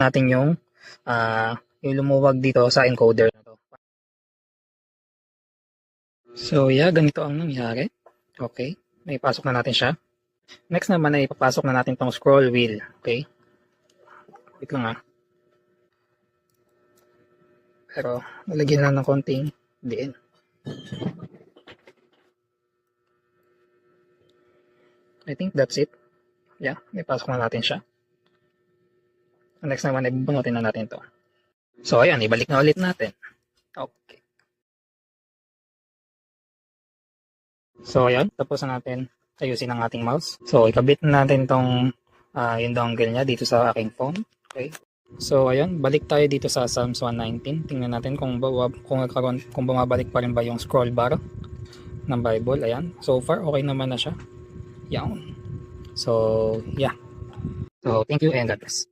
natin yung lumuwag dito sa encoder na to. So yeah, ganito ang nangyari. Okay, naipasok na natin siya. Next naman ay ipapasok na natin tong scroll wheel. Okay, wait lang pero nalagyan lang ng konting diin. I think that's it. Yeah, naipasok na natin siya. Next naman ay bubunutin na natin to. So ayan, ibalik na ulit natin. Okay. So ayan, tapos na natin ayusin ang ating mouse. So ikabit na natin tong yung dongle niya dito sa aking phone. Okay. So ayan, balik tayo dito sa Psalms 119. Tingnan natin kung bumabalik pa rin ba yung scroll bar ng Bible. Ayan. So far okay naman na siya. Yan. So yeah. So thank you and God bless.